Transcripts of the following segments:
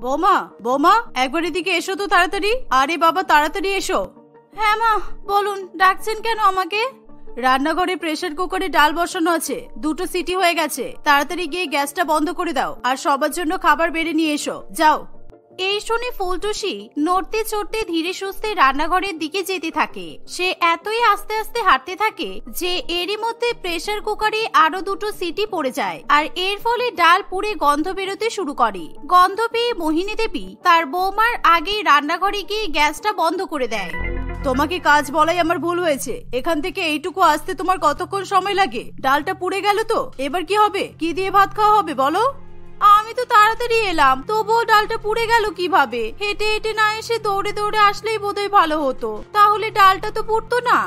বৌমা বৌমা একবার এদিকে এসো তো তাড়াতাড়ি। আরে বাবা তাড়াতাড়ি এসো। হ্যাঁ মা বলুন, ডাকছেন কেন আমাকে? রান্নাঘরে প্রেসার কুকারে ডাল বসানো আছে, 2টো সিটি হয়ে গেছে। তাড়াতাড়ি গিয়ে গ্যাসটা বন্ধ করে দাও আর সবার জন্য খাবার বেড়ে নিয়ে এসো, যাও। এই শুনে ফুলটুসি নড়তে চড়তে ধীরে সুস্থে রান্নাঘরের দিকে যেতে থাকে। সে এতই আস্তে আস্তে হাঁটতে থাকে যে এরই মধ্যে প্রেসার কুকারে আরো 2টো সিটি পড়ে যায়, আর এর ফলে ডাল পুড়ে গন্ধ বেরোতে শুরু করে। গন্ধ পেয়ে মোহিনী দেবী তার বৌমার আগেই রান্নাঘরে গিয়ে গ্যাসটা বন্ধ করে দেয়। তোমাকে কাজ বলাই আমার ভুল হয়েছে। এখান থেকে এইটুকু আসতে তোমার কতক্ষণ সময় লাগে? ডালটা পুড়ে গেল তো, এবার কি হবে? কি দিয়ে ভাত খাওয়া হবে বলো? আমি তো তাড়াতাড়ি এলাম, তবুও ডালটা পুড়ে গেল কিভাবে? হেঁটে হেঁটে না এসে দৌড়ে দৌড়ে আসলেই বোধহয় ভালো হতো, তাহলে ডালটা তো পুড়তো না।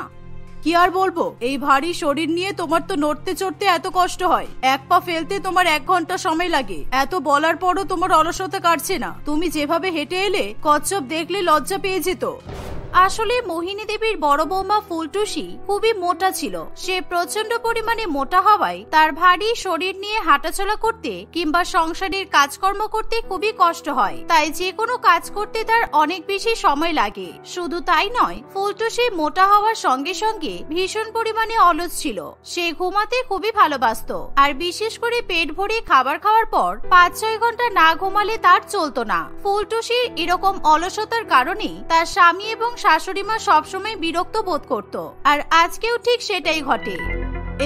কি আর বলবো, এই ভারী শরীর নিয়ে তোমার তো নড়তে চড়তে এত কষ্ট হয়, এক পা ফেলতে তোমার 1 ঘন্টা সময় লাগে। এত বলার পরও তোমার অলসতা কাটছে না। তুমি যেভাবে হেঁটে এলে কচ্ছপ দেখলে লজ্জা পেয়ে যেত। আসলে মোহিনী দেবীর বড় বৌমা ফুলটুসি খুবই মোটা ছিল। সে প্রচন্ড পরিমাণে মোটা হওয়ায় তার ভারী শরীর নিয়ে হাঁটাচলা করতে কিংবা সংসারের কাজকর্ম করতে খুবই কষ্ট হয়। তাই যে কোনো কাজ করতে তার অনেক বেশি সময় লাগে। শুধু তাই নয়, ফুলটুসি মোটা হওয়ার সঙ্গে সঙ্গে ভীষণ পরিমাণে অলস ছিল। সে ঘুমাতে খুবই ভালোবাসতো, আর বিশেষ করে পেট ভরে খাবার খাওয়ার পর 5-6 ঘন্টা না ঘুমালে তার চলতো না। ফুলটুসির এরকম অলসতার কারণে তার স্বামী এবং শাশুড়ি মা সবসময় বিরক্ত বোধ করত, আর আজকেও ঠিক সেটাই ঘটে।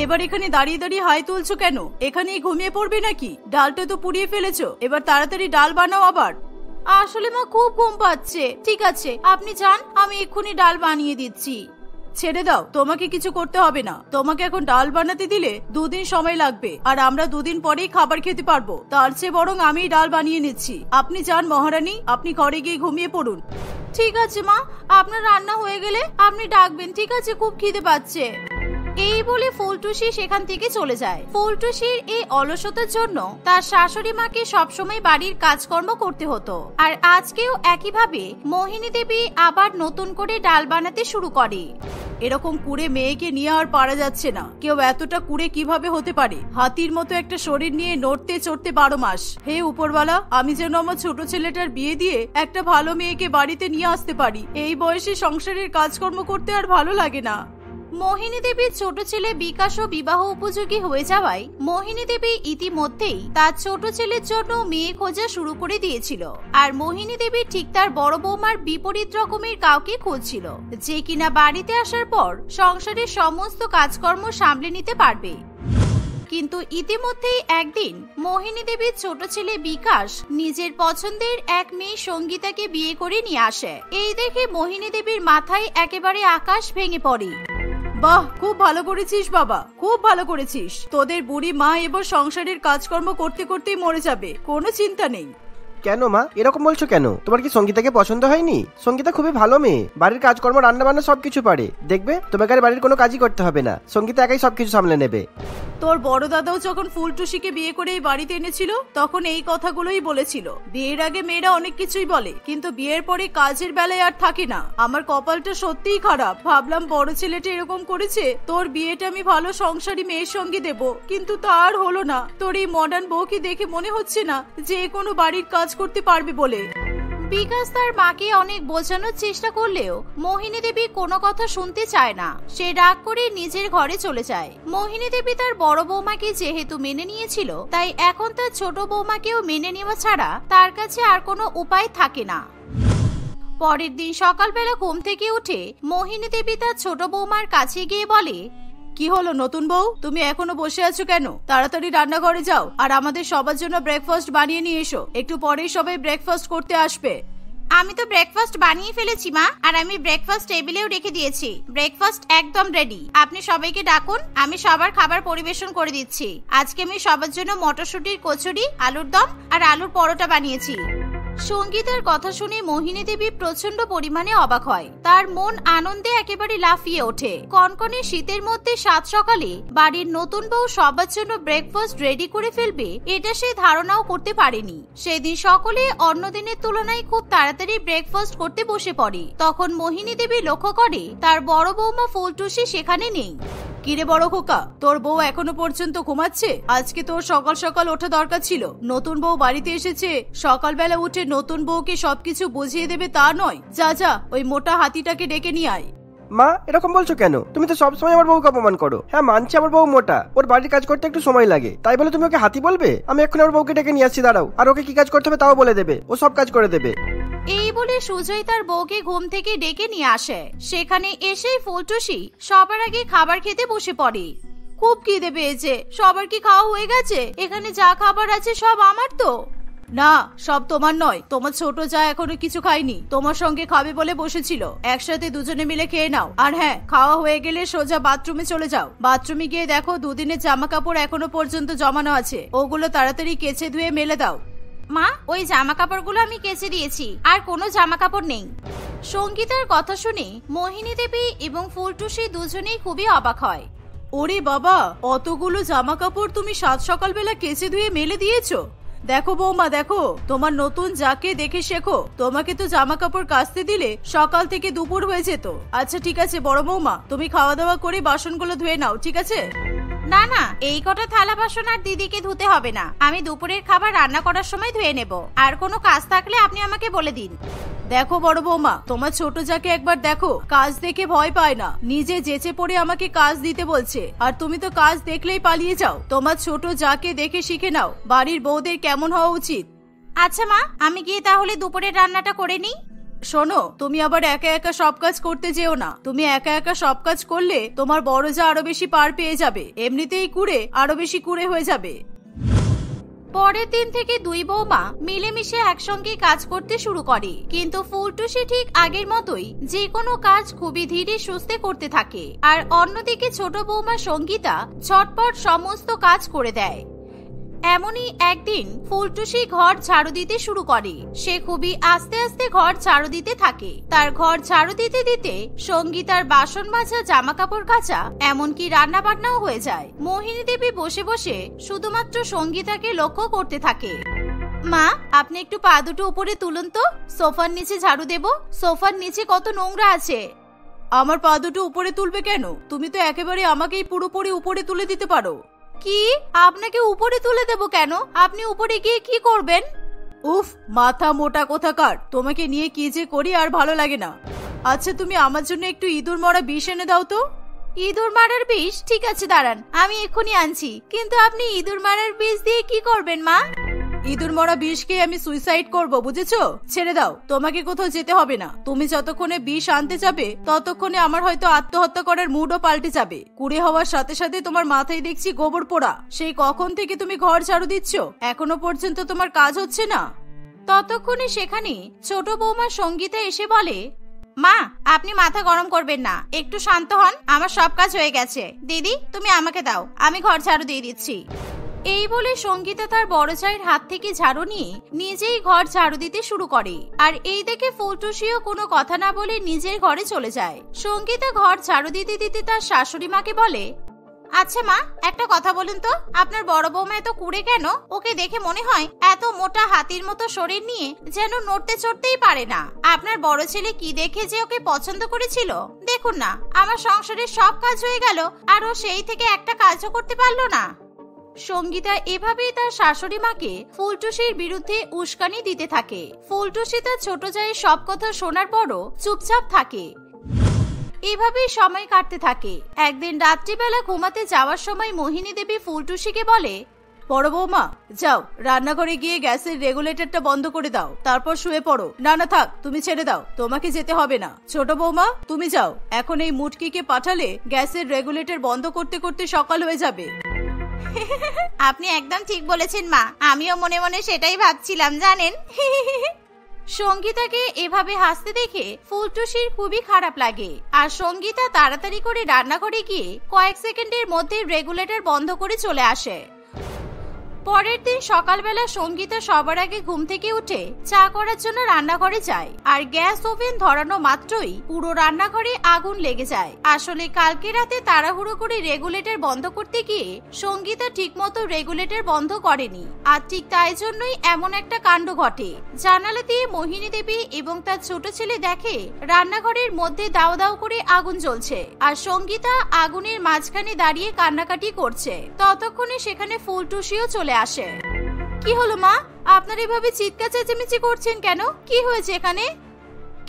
এবার এখানে দাঁড়িয়ে দাঁড়িয়ে হাই তুলছো কেন? এখানেই ঘুমিয়ে পড়বে নাকি? ডালটা তো পুড়িয়ে ফেলেছো, এবার তাড়াতাড়ি ডাল বানাও আবার। আসলে মা খুব ঘুম পাচ্ছে। ঠিক আছে আপনি যান, আমি এক্ষুনি ডাল বানিয়ে দিচ্ছি। ছেড়ে দাও, তোমাকে কিছু করতে হবে না। তোমাকে এখন ডাল বানাতে দিলে 2 দিন সময় লাগবে, আর আমরা 2 দিন পরেই খাবার খেতে পারবো। তার চেয়ে বরং আমি ডাল বানিয়ে নিচ্ছি। আপনি যান মহারানী, আপনি ঘরে গিয়ে ঘুমিয়ে পড়ুন। ঠিক আছে মা, আপনার রান্না হয়ে গেলে আপনি ডাকবেন। ঠিক আছে, খুব খিদে পাচ্ছে। এই বলে ফুলটুসি সেখান থেকে চলে যায়। ফুলটুসির এই অলসতার জন্য তার শাশুড়ি মাকে সবসময় বাড়ির কাজকর্ম করতে হতো, আর আজকেও একইভাবে মোহিনী দেবী আবার নতুন করে ডাল বানাতে শুরু করে। এরকম কুড়ে মেয়েকে নিয়ে আর পারা যাচ্ছে না। কেউ এতটা কুড়ে কিভাবে হতে পারে? হাতির মতো একটা শরীর নিয়ে নড়তে চড়তে 12 মাস। হে উপরওয়ালা, আমি যেন আমার ছোট ছেলেটার বিয়ে দিয়ে একটা ভালো মেয়েকে বাড়িতে নিয়ে আসতে পারি। এই বয়সে সংসারের কাজকর্ম করতে আর ভালো লাগে না। মোহিনী দেবীর ছোট ছেলে বিকাশও বিবাহ উপযোগী হয়ে যাওয়ায় মোহিনী দেবী ইতিমধ্যেই তার ছোট ছেলের জন্য মেয়ে খোঁজা শুরু করে দিয়েছিল। আর মোহিনী দেবী ঠিক তার বড় বৌমার বিপরীত রকমের কাউকে খুঁজছিল, যে কিনা বাড়িতে আসার পর সংসারের সমস্ত কাজকর্ম সামলে নিতে পারবে। কিন্তু ইতিমধ্যেই একদিন মোহিনী দেবীর ছোট ছেলে বিকাশ নিজের পছন্দের এক মেয়ে সঙ্গীতাকে বিয়ে করে নিয়ে আসে। এই দেখে মোহিনী দেবীর মাথায় একেবারে আকাশ ভেঙে পড়ে। বাহ, খুব ভালো করেছিস বাবা, খুব ভালো করেছিস। তোদের বুড়ি মা এবার সংসারের কাজকর্ম করতে করতেই মরে যাবে, কোনো চিন্তা নেই। কেন মা এরকম বলছো কেন? তোমার কি সঙ্গীতাকে পছন্দ হয়নি? সঙ্গীতা খুবই ভালো মেয়ে, বাড়ির কাজকর্ম রান্না বান্না সবকিছু পারে। দেখবে তোমাকে আর বাড়ির কোনো কাজই করতে হবে না, সঙ্গীতা একাই সবকিছু সামলে নেবে। তোর বড় দাদাও যখন ফুলটুসিকে বিয়ে করে এই বাড়িতে এনেছিল তখন এই কথাগুলোই বলেছিল। বিয়ের আগে মেয়েরা অনেক কিছুই বলে, কিন্তু বিয়ের পরে কাজের বেলায় আর থাকে না। আমার কপালটা সত্যিই খারাপ। ভাবলাম বড় ছেলেটা এরকম করেছে, তোর বিয়েটা আমি ভালো সংসারী মেয়ের সঙ্গে দেব, কিন্তু তা আর হলো না। তোর এই মডার্ন বউকে দেখে মনে হচ্ছে না যে কোনো বাড়ির কাজ করতে পারবে বলে। বিকাশ তার মাকে অনেক বোঝানোর চেষ্টা করলেও মোহিনী দেবী কোনো কথা শুনতে চায় না। সে রাগ করে নিজের ঘরে চলে যায়। মোহিনী দেবী তার বড় বৌমাকে যেহেতু মেনে নিয়েছিল, তাই এখন তার ছোট বৌমাকেও মেনে নেওয়া ছাড়া তার কাছে আর কোনো উপায় থাকে না। পরের দিন সকালবেলা ঘুম থেকে উঠে মোহিনী দেবী তার ছোট বৌমার কাছে গিয়ে বলে, কি হলো নতুন বউ, তুমি এখনো বসে আছো কেন? তাড়াতাড়ি রান্নাঘরে যাও আর আমাদের সবার জন্য ব্রেকফাস্ট বানিয়ে নিয়ে এসো। একটু পরেই সবাই ব্রেকফাস্ট করতে আসবে। আমি তো ব্রেকফাস্ট বানিয়ে ফেলেছি মা, আর আমি ব্রেকফাস্ট টেবিলেও রেখে দিয়েছি। ব্রেকফাস্ট একদম রেডি। আপনি সবাইকে ডাকুন, আমি সবার খাবার পরিবেশন করে দিচ্ছি। আজকে আমি সবার জন্য মটরশুঁটির কচুরি, আলুর দম আর আলুর পরোটা বানিয়েছি। সঙ্গীতার কথা শুনে মোহিনী দেবী প্রচন্ড পরিমাণে অবাক হয়। তার মন আনন্দে একেবারে লাফিয়ে ওঠে। কনকনে শীতের মধ্যে সাত সকালে বাড়ির নতুন বউ সবার জন্য ব্রেকফাস্ট রেডি করে ফেলবে, এটা সে ধারণাও করতে পারেনি। সেদিন সকলে অন্য দিনের তুলনায় খুব তাড়াতাড়ি ব্রেকফাস্ট করতে বসে পড়ে। তখন মোহিনী দেবী লক্ষ্য করে তার বড় বৌমা ফুলটুসি সেখানে নেই। কিরে বড় খোকা, তোর বউ এখনো পর্যন্ত ঘুমাচ্ছে? আজকে তোর সকাল সকাল ওঠা দরকার ছিল। নতুন বউ বাড়িতে এসেছে, সকালবেলা উঠে নতুন বউকে সবকিছু বুঝিয়ে দেবে তা নয়। যা যা, ওই মোটা হাতিটাকে ডেকে নিয়ে আয়। মা এরকম বলছো কেন? তুমি তো সবসময় আমার বউকে অপমান করো। হ্যাঁ মানছি আমার বউ মোটা, ওর বাড়ির কাজ করতে একটু সময় লাগে, তাই বলে তুমি ওকে হাতি বলবে? আমি এখন আমার বউকে ডেকে নিয়ে আসছি, দাঁড়াও। আর ওকে কি কাজ করতে হবে তাও বলে দেবে, ও সব কাজ করে দেবে। এই বলে সুজয় তার বউকে ঘুম থেকে ডেকে নিয়ে আসে। সেখানে এসেই ফুলটুসি সবার আগে খাবার খেতে বসে পড়ে। খুব খিদে পেয়েছে। সবার কি খাওয়া হয়ে গেছে? এখানে যা খাবার আছে সব আমার তো? না, সব তোমার নয়। তোমার ছোট যা এখনো কিছু খায়নি, তোমার সঙ্গে খাবে বলে বসেছিল। একসাথে দুজনে মিলে খেয়ে নাও। আর হ্যাঁ, খাওয়া হয়ে গেলে সোজা বাথরুমে চলে যাও। বাথরুমে গিয়ে দেখো দুদিনের জামা কাপড় এখনো পর্যন্ত জমানো আছে, ওগুলো তাড়াতাড়ি কেচে ধুয়ে মেলে দাও। মা, ওই জামা কাপড়গুলো আমি কেচে দিয়েছি, আর কোনো জামা কাপড় নেই। সঙ্গীতার কথা শুনে মোহিনী দেবী এবং ফুলটুসি দুজনেই খুবই অবাক হয়। ওরে বাবা, অতগুলো জামা কাপড় তুমি সাত সকালবেলা কেচে ধুয়ে মেলে দিয়েছো? দেখো বৌমা, দেখো তোমার নতুন যাকে দেখে শেখো। তোমাকে তো জামা কাপড় কাচতে দিলে সকাল থেকে দুপুর হয়ে যেত। আচ্ছা ঠিক আছে বড় বৌমা, তুমি খাওয়া দাওয়া করে বাসনগুলো ধুয়ে নাও, ঠিক আছে? না না, এই কটা থালা বাসন আর দিদিকে ধুতে হবে না। আমি দুপুরের খাবার রান্না করার সময় ধুয়ে নেব। আর কোনো কাজ থাকলে আপনি আমাকে বলে দিন। দেখো বড় বৌমা, তোমার ছোট যাকে একবার দেখো, কাজ দেখে ভয় পায় না, নিজে যেচে পড়ে আমাকে কাজ দিতে বলছে। আর তুমি তো কাজ দেখলেই পালিয়ে যাও। তোমার ছোট যাকে দেখে শিখে নাও বাড়ির বউদের কেমন হওয়া উচিত। আচ্ছা মা, আমি গিয়ে তাহলে দুপুরের রান্নাটা করে নিই। শোনো, তুমি আবার একা একা সব কাজ করতে যেও না। তুমি একা একা সব কাজ করলে তোমার বড় যা আরো বেশি পার পেয়ে যাবে, এমনিতেই কুড়ে আরো বেশি কুড়ে হয়ে যাবে। পরের দিন থেকে দুই বৌমা মিলেমিশে একসঙ্গে কাজ করতে শুরু করে। কিন্তু ফুলটুসি ঠিক আগের মতোই যে কোনো কাজ খুবই ধীরে সুস্থে করতে থাকে। আর অন্যদিকে ছোট বৌমা সঙ্গীতা ঝটপট সমস্ত কাজ করে দেয়। এমনই একদিন ফুলটুসি ঘর ঝাড়ু দিতে শুরু করে। সে খুবই আস্তে আস্তে ঘর ঝাড়ু দিতে থাকে। তার ঘর ঝাড়ু দিতে দিতে সঙ্গীতার বাসন মাজা, জামা কাপড় কাচা, এমনকি রান্না বান্নাও হয়ে যায়। মোহিনী দেবী বসে বসে শুধুমাত্র সঙ্গীতাকে লক্ষ্য করতে থাকে। মা, আপনি একটু পা দুটো উপরে তুলুন তো, সোফার নিচে ঝাড়ু দেব। সোফার নিচে কত নোংরা আছে। আমার পা দুটো উপরে তুলবে কেন? তুমি তো একেবারে আমাকেই পুরোপুরি উপরে তুলে দিতে পারো। কি? আপনাকে উপরে তুলে দেব কেন? আপনি উপরে গিয়ে কি করবেন? উফ, মাথা মোটা কোথাকার, তোমাকে নিয়ে কি যে করি আর ভালো লাগে না। আচ্ছা তুমি আমার জন্য একটু ইঁদুর মারা বিষ এনে দাও তো। ইঁদুর মারার বিষ? ঠিক আছে দাঁড়ান, আমি এক্ষুনি আনছি। কিন্তু আপনি ইঁদুর মারার বিষ দিয়ে কি করবেন মা? ইঁদুর মরা বিষ খেয়ে আমি সুইসাইড করব, বুঝেছো? ছেড়ে দাও, তোমাকে কোথাও যেতে হবে না। তুমি যতক্ষণে বিষ আনতে যাবে ততক্ষণে আমার হয়তো আত্মহত্যা করার মুডও পাল্টে যাবে। কুড়ে হওয়ার সাথে সাথে তোমার মাথায় দেখছি গোবর পোড়া। সেই কখন থেকে তুমি ঘর ঝাড়ু দিচ্ছ, এখনো পর্যন্ত তোমার কাজ হচ্ছে না। ততক্ষণে সেখানে ছোট বৌমা সঙ্গীতা এসে বলে, মা আপনি মাথা গরম করবেন না, একটু শান্ত হন। আমার সব কাজ হয়ে গেছে। দিদি তুমি আমাকে দাও, আমি ঘর ঝাড়ু দিয়ে দিচ্ছি। এই বলে সঙ্গীতা তার বড় চায়ের হাত থেকে ঝাড়ু নিয়ে নিজেই ঘর ঝাড়ু দিতে শুরু করে। আর এই দেখে ফুলটুসিও কোনো কথা না বলে নিজের ঘরে চলে যায়। সঙ্গীতা ঘর ঝাড়ু দিতে দিতে তার শাশুড়ি মাকে বলে, আচ্ছা মা, একটা কথা বলুন তো, আপনার বড় বৌমা এত কুড়ে কেন? ওকে দেখে মনে হয় এত মোটা হাতির মতো শরীর নিয়ে যেন নড়তে চড়তেই পারে না। আপনার বড় ছেলে কি দেখে যে ওকে পছন্দ করেছিল? দেখুন না, আমার সংসারের সব কাজ হয়ে গেল আর ও সেই থেকে একটা কাজও করতে পারলো না। সঙ্গীতা এভাবেই তার শাশুড়ি মাকে ফুলটুসির বিরুদ্ধে উস্কানি দিতে থাকে। ফুলটুসি তার ছোট জায়ের সব কথা শোনার পরও চুপচাপ থাকে। এভাবেই সময় কাটতে থাকে। একদিন রাত্রিবেলা ঘুমাতে যাওয়ার সময় মোহিনী দেবী ফুলটুসিকে বলে, বড় বৌমা যাও, রান্নাঘরে গিয়ে গ্যাসের রেগুলেটরটা বন্ধ করে দাও, তারপর শুয়ে পড়ো। না না থাক, তুমি ছেড়ে দাও, তোমাকে যেতে হবে না। ছোট বৌমা তুমি যাও, এখন এই মুটকিকে পাঠালে গ্যাসের রেগুলেটর বন্ধ করতে করতে সকাল হয়ে যাবে। আপনি একদম ঠিক বলেছেন মা, আমিও মনে মনে সেটাই ভাবছিলাম জানেন। সঙ্গীতাকে এভাবে হাসতে দেখে ফুলটুসির খুবই খারাপ লাগে। আর সঙ্গীতা তাড়াতাড়ি করে রান্নাঘরে গিয়ে কয়েক সেকেন্ডের মধ্যে রেগুলেটর বন্ধ করে চলে আসে। পরের দিন সকালবেলা সঙ্গীতা সবার আগে ঘুম থেকে উঠে চা করার জন্য রান্নাঘরে যায়। আর গ্যাস ওভেন ধরানো মাত্রই পুরো রান্নাঘরে আগুন লেগে যায়। আসলে কালকে রাতে তাড়াহুড়ো করে রেগুলেটর বন্ধ করতে গিয়ে সঙ্গীতা ঠিকমতো রেগুলেটর বন্ধ করেনি। আর ঠিক তাই জন্যই এমন একটা কাণ্ড ঘটে। জানালা দিয়ে মোহিনী দেবী এবং তার ছোট ছেলে দেখে রান্নাঘরের মধ্যে দাও দাও করে আগুন জ্বলছে, আর সঙ্গীতা আগুনের মাঝখানে দাঁড়িয়ে কান্নাকাটি করছে। ততক্ষণে সেখানে ফুলটুসিও চলে আসে। কি হলো মা, আপনারা এভাবে চিৎকার চেঁচামেচি করছেন কেন? কি হয়েছে এখানে?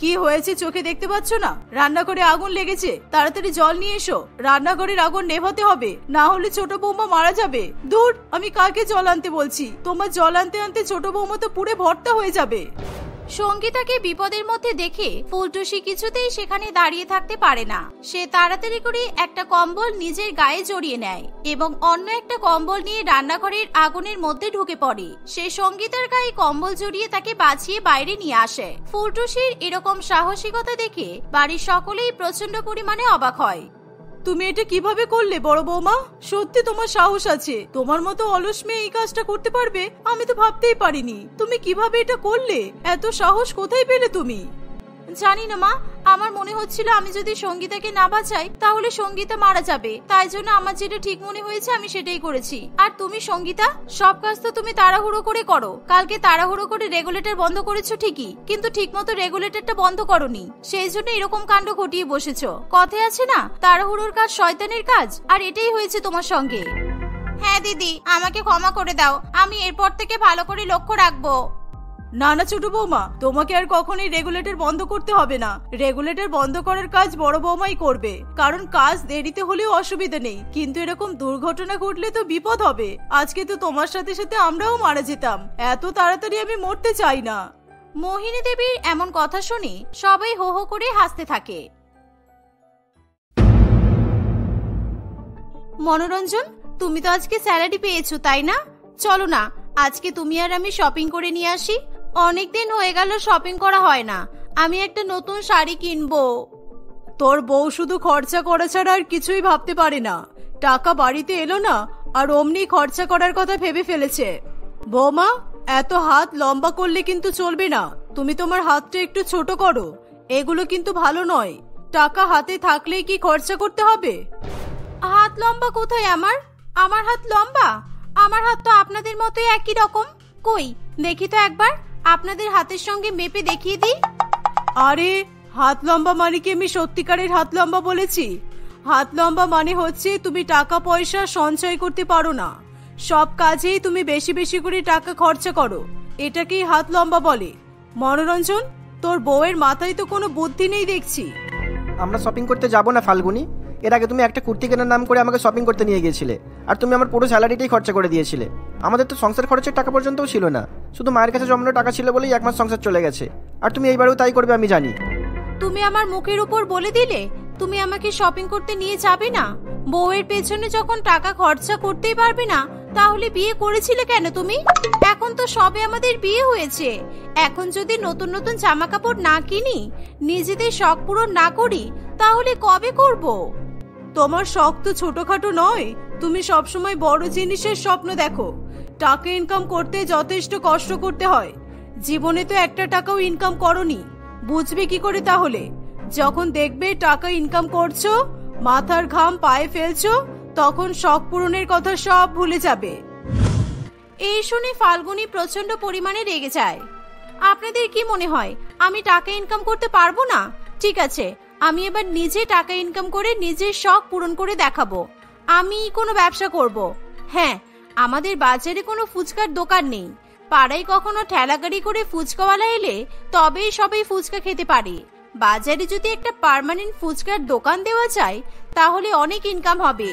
কি হয়েছে চোখে দেখতে পাচ্ছ না? রান্নাঘরে আগুন লেগেছে, তাড়াতাড়ি জল নিয়ে এসো। রান্নাঘরের আগুন নেভাতে হবে, না হলে ছোট বৌমা মারা যাবে। দূর, আমি কাকে জল আনতে বলছি? তোমার জল আনতে আনতে ছোট বৌমা তো পুড়ে ভর্তা হয়ে যাবে। সঙ্গীতাকে বিপদের মধ্যে দেখে ফুলটুসি কিছুতেই সেখানে দাঁড়িয়ে থাকতে পারে না। সে তাড়াতাড়ি করে একটা কম্বল নিজের গায়ে জড়িয়ে নেয় এবং অন্য একটা কম্বল নিয়ে রান্নাঘরের আগুনের মধ্যে ঢুকে পড়ে। সে সঙ্গীতার গায়ে কম্বল জড়িয়ে তাকে বাঁচিয়ে বাইরে নিয়ে আসে। ফুলটুসির এরকম সাহসিকতা দেখে বাড়ির সকলেই প্রচন্ড পরিমাণে অবাক হয়। তুমি এটা কিভাবে করলে বড় বৌমা? সত্যি তোমার সাহস আছে। তোমার মতো অলস মেয়ে এই কাজটা করতে পারবে আমি তো ভাবতেই পারিনি। তুমি কিভাবে এটা করলে? এত সাহস কোথায় পেলে তুমি? জানি না মা, আমার মনে হচ্ছিল আমি যদি সঙ্গীতাকে না বাঁচাই তাহলে সঙ্গীতা মারা যাবে। তাই জন্য আমার যেটা ঠিক মনে হয়েছে আমি সেটাই করেছি। আর তুমি সঙ্গীতা, সব কাজ তো তুমি তাড়াহুড়ো করে করো। কালকে তাড়াহুড়ো করে রেগুলেটর বন্ধ করেছো ঠিকই, কিন্তু ঠিকমতো রেগুলেটরটা বন্ধ করোনি, সেই জন্য এরকম কাণ্ড ঘটিয়ে বসেছো। কথায় আছে না, তাড়াহুড়োর কাজ শয়তানের কাজ, আর এটাই হয়েছে তোমার সঙ্গে। হ্যাঁ দিদি, আমাকে ক্ষমা করে দাও। আমি এরপর থেকে ভালো করে লক্ষ্য রাখবো। না না ছোট বৌমা, তোমাকে আর কখনোই রেগুলেটর বন্ধ করতে হবে না। রেগুলেটর বন্ধ করার কাজ বড় বৌমাই করবে, কারণ কাজ দেরিতে হলেও অসুবিধা নেই, কিন্তু এরকম দুর্ঘটনা ঘটলে তো বিপদ হবে। আজকে তো তোমার সাথে সাথে আমরাও মারা যেতাম। এত তাড়াতাড়ি আমি মরতে চাই না। মোহিনী দেবীর এমন কথা শুনে সবাই হো হো করে হাসতে থাকে। মনোরঞ্জন, তুমি তো আজকে স্যালারি পেয়েছো তাই না? চলো না, আজকে তুমি আর আমি শপিং করে নিয়ে আসি। অনেকদিন হয়ে গেল শপিং করা হয় না। আমি একটা নতুন শাড়ি কিনবো। তোর বউ শুধু খরচা করা ছাড়া আর কিছুই ভাবতে পারে না। টাকা বাড়িতে এলো না আর অমনি খরচা করার কথা ভেবে ফেলেছে। বৌমা, এত হাত লম্বা করলে কিন্তু চলবে না। তুমি তোমার হাতটা একটু ছোট করো। এগুলো কিন্তু ভালো নয়। টাকা হাতে থাকলেই কি খরচা করতে হবে? হাত লম্বা কোথায় আমার? আমার হাত লম্বা? আমার হাত তো আপনাদের মতোই একই রকম। কই দেখি তো একবার, আপনাদের হাতের সঙ্গে মেপে দেখিয়ে দিই। আরে, হাত লম্বা মানে কি আমি সত্যিকারের হাত লম্বা বলেছি? হাত লম্বা মানে হচ্ছে তুমি টাকা পয়সা সঞ্চয় করতে পারো না, সব কাজেই তুমি বেশি বেশি করে টাকা খরচা করো, এটাকেই হাত লম্বা বলে। মনোরঞ্জন, তোর বউয়ের মাথায় তো কোনো বুদ্ধি নেই দেখছি। আমরা শপিং করতে যাব না ফাল্গুনি। এর আগে তুমি একটা কুর্তি কেনার নাম করে আমাকে শপিং করতে নিয়ে গিয়েছিলে, আর তুমি আমার পুরো স্যালারিটাই খরচা করে দিয়েছিলে। আমাদের তো সংসার খরচের টাকা পর্যন্তও ছিল না, শুধু মায়ের কাছে জমানো টাকা ছিল বলেই এক মাস সংসার চলে গেছে। আর তুমি এইবারেও তাই করবে আমি জানি। তুমি আমার মুখের উপর বলে দিলে তুমি আমাকে শপিং করতে নিয়ে যাবে না? বউয়ের পেছনে যখন টাকা খরচা করতেই পারবে না, তাহলে বিয়ে করেছিলে কেন তুমি? এখন তো সবে আমাদের বিয়ে হয়েছে। এখন যদি নতুন নতুন জামা কাপড় না কিনি, নিজেদের শখ পূরণ না করি, তাহলে কবে করব? তোমার শখ তো ছোটখাটো নয়। তুমি সবসময় বড় জিনিসের স্বপ্ন দেখো। টাকা ইনকাম করতে যথেষ্ট কষ্ট করতে হয়। জীবনে তো একটা টাকাও ইনকাম করনি, বুঝবে কি করে তাহলে? যখন দেখবে টাকা ইনকাম করছো, মাথার ঘাম পায়ে ফেলছো, তখন শখ পূরণের কথা সব ভুলে যাবে। এই শুনে ফাল্গুনি প্রচন্ড পরিমাণে রেগে যায়। আপনাদের কি মনে হয় আমি টাকা ইনকাম করতে পারবো না? ঠিক আছে, আমি এবার নিজে টাকা ইনকাম করে নিজের শখ পূরণ করে দেখাবো। আমি কোনো ব্যবসা করব। হ্যাঁ, আমাদের বাজারে কোনো ফুচকার দোকান নেই। পাড়ায় কখনো ঠেলা গাড়ি করে ফুচকাওয়ালা এলে তবেই সবাই ফুচকা খেতে পারে। বাজারে যদি একটা পার্মানেন্ট ফুচকার দোকান দেওয়া যায়, তাহলে অনেক ইনকাম হবে।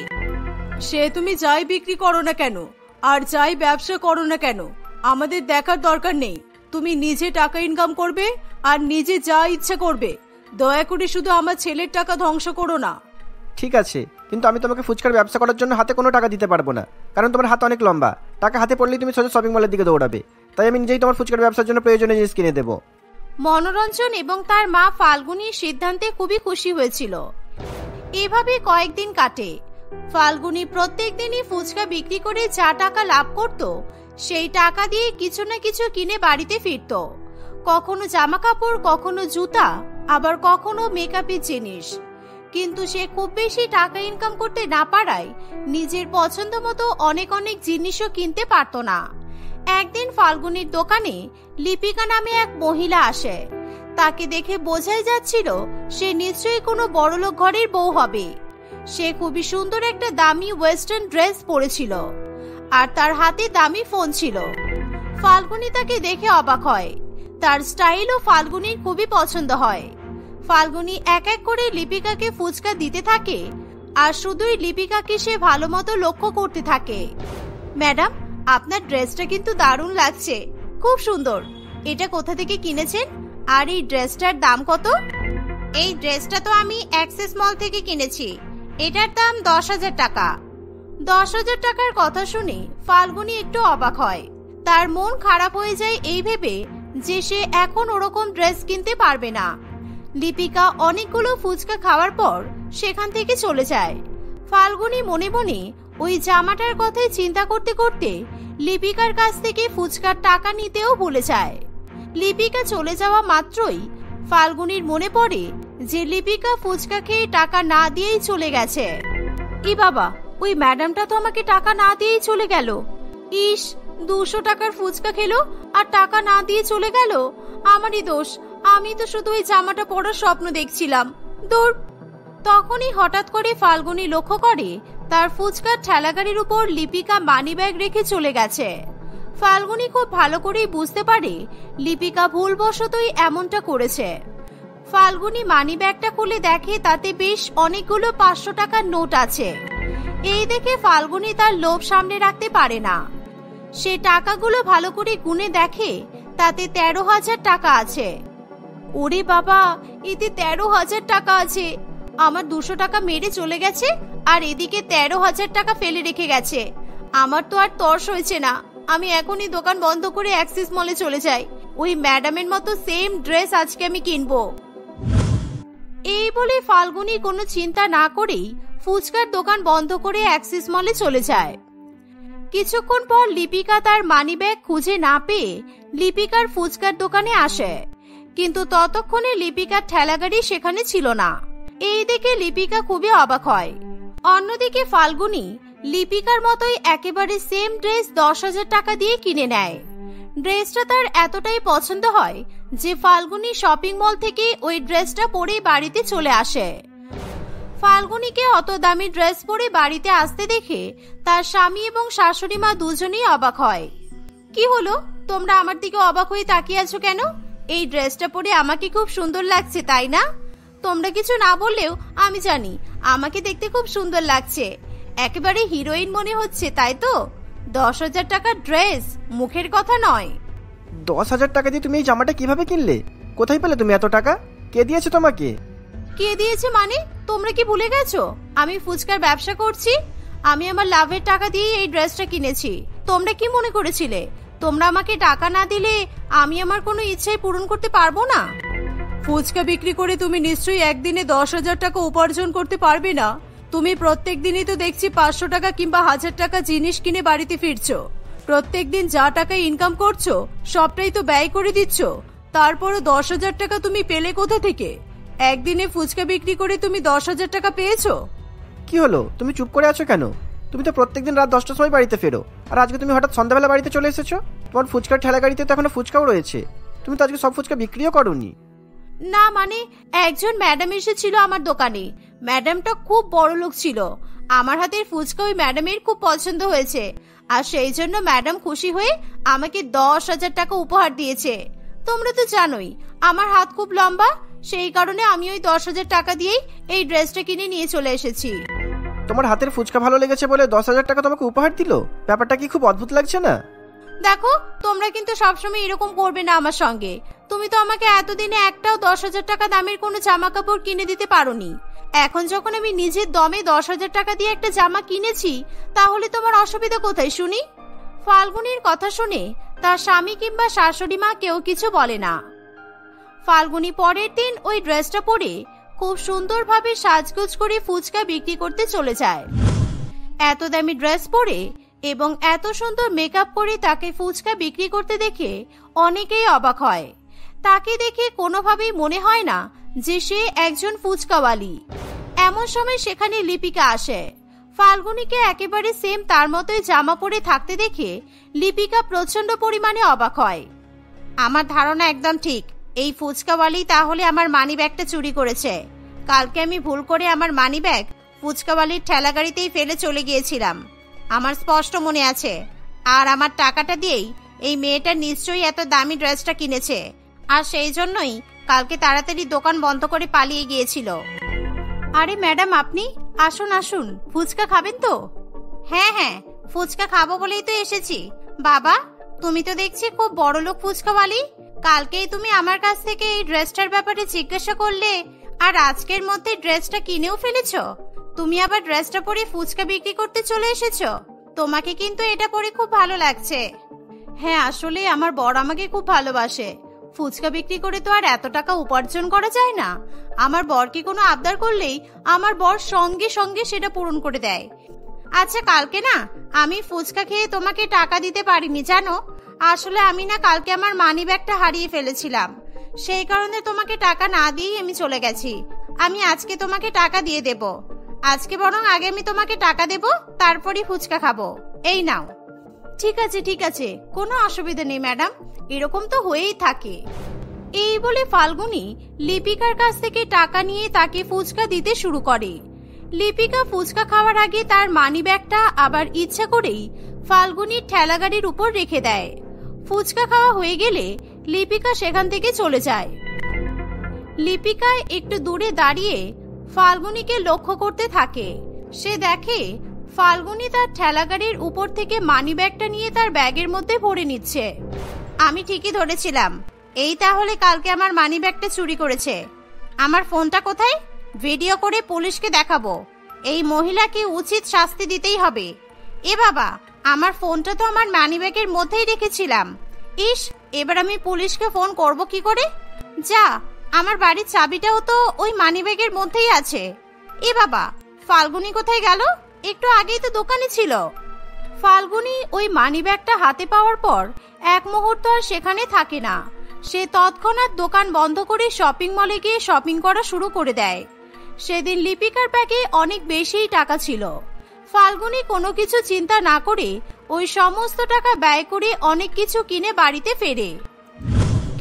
সে তুমি যাই বিক্রি করো না কেন, আর যাই ব্যবসা করো না কেন, আমাদের দেখার দরকার নেই। তুমি নিজে টাকা ইনকাম করবে আর নিজে যা ইচ্ছা করবে। দয়া করে শুধু আমার ছেলের টাকা ধ্বংস করো না। ঠিক আছে, কিন্তু আমি তোমাকে ফুচকার ব্যবসা করার জন্য হাতে কোনো টাকা দিতে পারবো না, কারণ তোমার হাত অনেক লম্বা। টাকা হাতে পড়লেই তুমি সোজা শপিং মলের দিকে দৌড়াবে। তাই আমি নিজেই তোমার ফুচকার ব্যবসার জন্য প্রয়োজনীয় জিনিস কিনে দেবো। মনোরঞ্জন এবং তার মা ফাল্গুনির সিদ্ধান্তে খুবই খুশি হয়েছিল। এভাবে কয়েকদিন কাটে। ফাল্গুনী প্রত্যেক দিনই ফুচকা বিক্রি করে যা টাকা লাভ করত সেই টাকা দিয়ে কিছু না কিছু কিনে বাড়িতে ফিরত। কখনো জামা কাপড়, কখনো জুতা, আবার কখনো মেকআপের জিনিস। কিন্তু সে খুব বেশি টাকা ইনকাম করতে না পারায় নিজের পছন্দ মতো অনেক অনেক জিনিসও কিনতে পারত না। একদিন ফাল্গুনীর দোকানে লিপিকা নামে এক মহিলা আসে। তাকে দেখে বোঝাই যাচ্ছিল সে নিশ্চয়ই কোনো বড়লোক ঘরের বউ হবে। সে খুবই সুন্দর একটা দামি ওয়েস্টার্ন ড্রেস পরেছিল আর তার হাতে দামি ফোন ছিল। ফাল্গুনী তাকে দেখে অবাক হয়। তার স্টাইলও ফাল্গুনীর খুবই পছন্দ হয়। ফাল্গুনী এক এক করে লিপিকাকে ফুচকা দিতে থাকে আর শুধুই লিপিকাকে সে ভালো মতো লক্ষ্য করতে থাকে। ম্যাডাম, আপনার ড্রেসটা কিন্তু দারুণ লাগছে, খুব সুন্দর। এটা কোথা থেকে কিনেছেন আর এই ড্রেসটার দাম কত? এই ড্রেসটা তো আমি অ্যাক্সেস মল থেকে কিনেছি, এটার দাম 10,000 টাকা। 10,000 টাকার কথা শুনে ফাল্গুনী একটু অবাক হয়। তার মন খারাপ হয়ে যায় এই ভেবে যে সে এখন ওরকম ড্রেস কিনতে পারবে না। লিপিকা অনেকগুলো ফুচকা খাওয়ার পর সেখান থেকে চলে যায়। ফাল্গুনী মনে মনে ওই জামাটার কথাই চিন্তা করতে করতে লিপিকার কাছ থেকে ফুচকার টাকা নিতেও ভুলে যায়। লিপিকা চলে যাওয়া মাত্রই ফাল্গুনীর মনে পড়ে যে লিপিকা ফুচকা খেয়ে টাকা না দিয়েই চলে গেছে। ই বাবা, ওই ম্যাডামটা তো আমাকে টাকা না দিয়েই চলে গেল। ইস, 200 টাকার ফুচকা খেলো আর টাকা না দিয়ে চলে গেল। আমারই দোষ, আমি তো শুধু ওই জামাটা পরার স্বপ্ন দেখছিলাম। দূর। তখনই হঠাৎ করে ফাল্গুনী লক্ষ্য করে তার ফুচকার ঠেলাগাড়ির উপর লিপিকা মানি ব্যাগ রেখে চলে গেছে। ফাল্গুনী খুব ভালো করেই বুঝতে পারে লিপিকা ভুলবশতই এমনটা করেছে। ফাল্গুনী মানি ব্যাগটা খুলে দেখে তাতে বেশ অনেকগুলো 500 টাকার নোট আছে। এই দেখে ফাল্গুনী তার লোভ সামনে রাখতে পারে না। সে টাকাগুলো ভালো করে গুনে দেখে তাতে 13,000 টাকা আছে। ওরে বাবা, এতে 13,000 টাকা আছে। আমার 200 টাকা মেরে চলে গেছে আর এদিকে 13,000 টাকা ফেলে রেখে গেছে। আমার তো আর তর্স হয়েছে না। আমি এখনই দোকান বন্ধ করে অ্যাক্সিস মলে চলে যাই। ওই ম্যাডামের মতো সেম ড্রেস আজকে আমি কিনবো। এই বলে ফাল্গুনী কোনো চিন্তা না করেই ফুচকার দোকান বন্ধ করে অ্যাক্সিস মলে চলে যায়। কিছুক্ষণ পর লিপিকা তার মানিব্যাগ খুঁজে না পেয়ে লিপিকার ফুচকার দোকানে আসে, কিন্তু ততক্ষণে লিপিকার ঠেলাগাড়ি সেখানে ছিল না। এই দেখে লিপিকা খুবই অবাক হয়। অন্যদিকে ফাল্গুনী লিপিকার মতোই একেবারে সেম ড্রেস 10,000 টাকা দিয়ে কিনে নেয়। ড্রেসটা তার এতটাই পছন্দ হয় যে ফাল্গুনী শপিং মল থেকে ওই ড্রেসটা পরে বাড়িতে চলে আসে। ফাল্গুনীকে অত দামি ড্রেস পরে বাড়িতে আসতে দেখে তার স্বামী এবং শাশুড়ি মা দুজনেই অবাক হয়। কি হলো, তোমরা আমার দিকে অবাক হয়ে তাকিয়ে আছো কেন? এই ড্রেসটা পরে আমাকে খুব সুন্দর লাগছে, তাই না? তোমরা কিছু না বললেও আমি জানি আমাকে দেখতে খুব সুন্দর লাগছে। একেবারে হিরোইন মনে হচ্ছে, তাই তো? 10,000 টাকার ড্রেস মুখের কথা নয়। 10,000 টাকা দিয়ে তুমি এই জামাটা কিভাবে কিনলে? কোথায় পেলে তুমি এত টাকা? কে দিয়েছে তোমাকে? কে দিয়েছে মানে? তোমরা কি ভুলে গেছো আমি ফুচকার ব্যবসা করছি? আমি আমার লাভের টাকা দিয়ে এই ড্রেসটা কিনেছি। তোমরা কি মনে করেছিলে তোমরা আমাকে টাকা না দিলে আমি আমার কোনো ইচ্ছাই পূরণ করতে পারবো না? ফুচকা বিক্রি করে তুমি নিশ্চয়ই একদিনে 10,000 টাকা উপার্জন করতে পারবে না। তুমি প্রত্যেক দিনই তো দেখছি 500 টাকা কিংবা 1000 টাকা জিনিস কিনে বাড়িতে ফিরছো। প্রত্যেক দিন যা টাকা ইনকাম করছো সবটাই তো ব্যয় করে দিচ্ছ। তারপরও 10,000 টাকা তুমি পেলে কোথা থেকে? একদিনে ফুচকা বিক্রি করে তুমি 10,000 টাকা পেয়েছো? কি হলো, তুমি চুপ করে আছো কেন? তুমি তো প্রত্যেকদিন রাত 10টার সময় বাড়িতে ফেরো, আর আজকে তুমি হঠাৎ সন্ধ্যাবেলা বাড়িতে চলে এসেছো। তোমার ফুচকার ঠেলা গাড়িতে তো এখনো ফুচকাও রয়েছে। তুমি তো আজকে সব ফুচকা বিক্রিও করোনি। না মানে, একজন ম্যাডাম এসেছিল আমার দোকানে। ম্যাডামটা খুব বড় লোক ছিল। আমার হাতের ফুচকা ওই ম্যাডামের খুব পছন্দ হয়েছে, আর সেই জন্য ম্যাডাম খুশি হয়ে আমাকে 10,000 টাকা উপহার দিয়েছে। তোমরা তো জানোই আমার হাত খুব লম্বা, সেই কারণে আমি ওই 10,000 টাকা দিয়েই এই ড্রেসটা কিনে নিয়ে চলে এসেছি। তোমার হাতের ফুচকা ভালো লেগেছে বলে 10,000 টাকা তোমাকে উপহার দিল? ব্যাপারটা কি খুব অদ্ভুত লাগছে না? দেখো, তোমরা কিন্তু সবসময় এরকম করবে না আমার সঙ্গে। তুমি তো আমাকে এতদিনে একটাও 10,000 টাকা দামের কোনো জামা কাপড় কিনে দিতে পারোনি। এখন যখন আমি নিজের দমে 10,000 টাকা দিয়ে একটা জামা কিনেছি, তাহলে তোমার অসুবিধা কোথায় শুনি? ফাল্গুনীর কথা শুনে তার স্বামী কিংবা শাশুড়ি মা কেউ কিছু বলে না। ফাল্গুনী পরের দিন ওই ড্রেসটা পরে খুব সুন্দরভাবে সাজগোজ করে ফুচকা বিক্রি করতে চলে যায়। এত দামি ড্রেস পরে এবং এত সুন্দর মেকআপ করে তাকে ফুচকা বিক্রি করতে দেখে অনেকেই অবাক হয়। তাকে দেখে কোনোভাবেই মনে হয় না যে সে একজন ফুচকাওয়ালি। এমন সময় সেখানে লিপিকা আসে। ফাল্গুনীকে একেবারে সেম তার মতোই জামা পরে থাকতে দেখে লিপিকা প্রচন্ড পরিমাণে অবাক হয়। আমার ধারণা একদম ঠিক, এই ফুচকাওয়ালি তাহলে আমার মানি ব্যাগটা চুরি করেছে। কালকে আমি ভুল করে আমার মানি ব্যাগ ফুচকাওয়ালির ঠেলা গাড়িতেই ফেলে চলে গিয়েছিলাম, আমার স্পষ্ট মনে আছে। আর আমার টাকাটা দিয়েই এই মেয়েটা নিশ্চয়ই এত দামি ড্রেসটা কিনেছে, আর সেই জন্যই কালকে তাড়াতাড়ি দোকান বন্ধ করে পালিয়ে গিয়েছিল। আরে ম্যাডাম, আপনি আসুন আসুন, ফুচকা খাবেন তো? হ্যাঁ হ্যাঁ, ফুচকা খাবো বলেই তো এসেছি। বাবা, তুমি তো দেখছি খুব বড়লোক ফুচকাওয়ালি। কালকেই তুমি আমার কাছ থেকে এই ড্রেসটার ব্যাপারে জিজ্ঞাসা করলে, আর আজকের মধ্যে ড্রেসটা কিনেও ফেলেছো। তুমি আবার ড্রেসটা পরে ফুচকা বিক্রি করতে চলে এসেছো। তোমাকে কিন্তু এটা পরে খুব ভালো লাগছে। হ্যাঁ, আসলে আমার বর আমাকে খুব ভালোবাসে। ফুচকা বিক্রি করে তো আর এত টাকা উপার্জন করা যায় না। আমার বরকে কোনো আবদার করলেই আমার বর সঙ্গে সঙ্গে সেটা পূরণ করে দেয়। আচ্ছা, কালকে না আমি ফুচকা খেয়ে তোমাকে টাকা দিতে পারিনি জানো। আসলে আমি না কালকে আমার মানি ব্যাগটা হারিয়ে ফেলেছিলাম, সেই কারণে তোমাকে টাকা না দিয়েই আমি চলে গেছি। আমি আজকে তোমাকে টাকা দিয়ে দেব। আজকে বরং আগে আমি তোমাকে টাকা দেব, তারপরই ফুচকা খাবো। এই নাও। ঠিক আছে ঠিক আছে, কোনো অসুবিধা নেই ম্যাডাম, এরকম তো হয়েই থাকে। এই বলে ফাল্গুনী লিপিকার কাছ থেকে টাকা নিয়ে তাকে ফুচকা দিতে শুরু করে। লিপিকা ফুচকা খাওয়ার আগে তার মানি ব্যাগটা আবার ইচ্ছা করেই ফাল্গুনীর ঠেলাগাড়ির উপর রেখে দেয়। ফুচকা খাওয়া হয়ে গেলে লিপিকা সেখান থেকে চলে যায়। লিপিকা একটু দূরে দাঁড়িয়ে ফাল্গুনীকে লক্ষ্য করতে থাকে। সে দেখে ফাল্গুনী তার ঠেলাগাড়ির উপর থেকে মানি ব্যাগটা নিয়ে তার ব্যাগের মধ্যে ভরে নিচ্ছে। আমি ঠিকই ধরেছিলাম, এই তাহলে কালকে আমার মানি ব্যাগটা চুরি করেছে। আমার ফোনটা কোথায়? ভিডিও করে পুলিশকে দেখাবো। এই মহিলাকে উচিত শাস্তি দিতেই হবে। এ বাবা, আমার ফোনটা তো আমার মানি ব্যাগের মধ্যেই রেখেছিলাম। ইস, এবার আমি পুলিশকে ফোন করব কি করে? যা, আমার বাড়ির চাবিটাও তো ওই মানি ব্যাগের মধ্যেই আছে। এ বাবা, ফাল্গুনী কোথায় গেল? একটু আগেই তো দোকানে ছিল। ফাল্গুনী ওই মানি ব্যাগটা হাতে পাওয়ার পর এক মুহূর্ত আর সেখানে থাকে না। সে তৎক্ষণাৎ দোকান বন্ধ করে শপিং মলে গিয়ে শপিং করা শুরু করে দেয়। সেদিন লিপিকার ব্যাগে অনেক বেশি টাকা ছিল। ফাল্গুনী কোনো কিছু চিন্তা না করে ওই সমস্ত টাকা ব্যয় করে অনেক কিছু কিনে বাড়িতে ফেরে।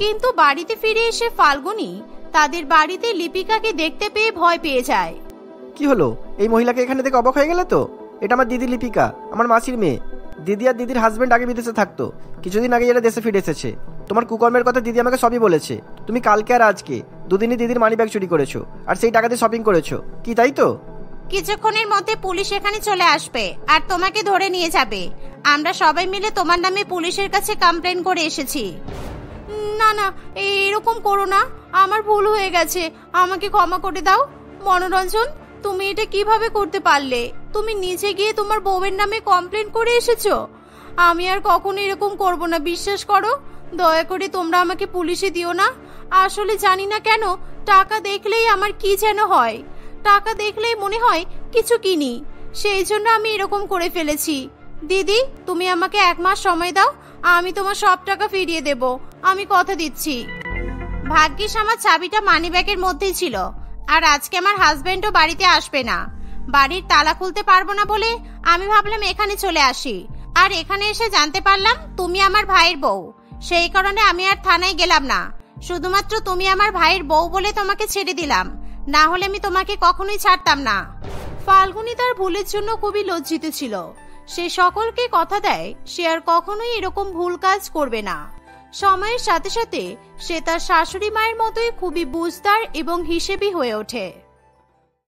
কিন্তু বাড়িতে ফিরে এসে ফাল্গুনী তাদের বাড়িতে লিপিকাকে দেখতে পেয়ে ভয় পেয়ে যায়। কি হলো? এই মহিলাকে এখানে থেকে অবাক হয়ে গেলে তো? এটা আমার দিদি লিপিকা, আমার মাসির মেয়ে। দিদি আর দিদির হাজবেন্ড আগে বিদেশে থাকতো, কিছুদিন আগে এরা দেশে ফিরে এসেছে। তোমার কুকর্মের কথা দিদি আমাকে সবই বলেছে। তুমি কালকে আর আজকে দুদিনই দিদির মানি ব্যাগ চুরি করেছো, আর সেই টাকা দিয়ে শপিং করেছো, কি তাই তো? কিছুক্ষণের মধ্যে পুলিশ এখানে চলে আসবে আর তোমাকে ধরে নিয়ে যাবে। আমরা সবাই মিলে তোমার নামে পুলিশের কাছে কমপ্লেন করে এসেছি। না না, এরকম করো না, আমার ভুল হয়ে গেছে, আমাকে ক্ষমা করে দাও। মনোরঞ্জন, তুমি এটা কিভাবে করতে পারলে? তুমি নিজে গিয়ে তোমার বউয়ের নামে কমপ্লেন করে এসেছো। আমি আর কখনো এরকম করব না, বিশ্বাস করো। দয়া করে তোমরা আমাকে পুলিশে দিও না। আসলে জানি না কেন টাকা দেখলেই আমার কি যেন হয়। টাকা দেখলেই মনে হয় কিছু কিনি, সেই জন্য আমি এরকম করে ফেলেছি। দিদি, তুমি আমাকে 1 মাস সময় দাও, আমি তোমার সব টাকা ফিরিয়ে দেব, আমি কথা দিচ্ছি। ভাগ্যিস আমার চাবিটা মানিব্যাগের মধ্যেই ছিল, আর আজকে আমার হাজবেন্ডও বাড়িতে আসবে না। বাড়ির তালা খুলতে পারবো না বলে আমি ভাবলাম এখানে চলে আসি, আর এখানে এসে জানতে পারলাম তুমি আমার ভাইয়ের বউ। সেই কারণে আমি আর থানায় গেলাম না, শুধুমাত্র তুমি আমার ভাইয়ের বউ বলে তোমাকে ছেড়ে দিলাম, না হলে আমি তোমাকে কখনোই ছাড়তাম না। ফাল্গুনী তার ভুলের জন্য খুবই লজ্জিত ছিল। সে সকলকে কথা দেয় সে আর কখনোই এরকম ভুল কাজ করবে না। সময়ের সাথে সাথে সে তার শাশুড়ি মায়ের মতোই খুবই বুঝদার এবং হিসেবি হয়ে ওঠে।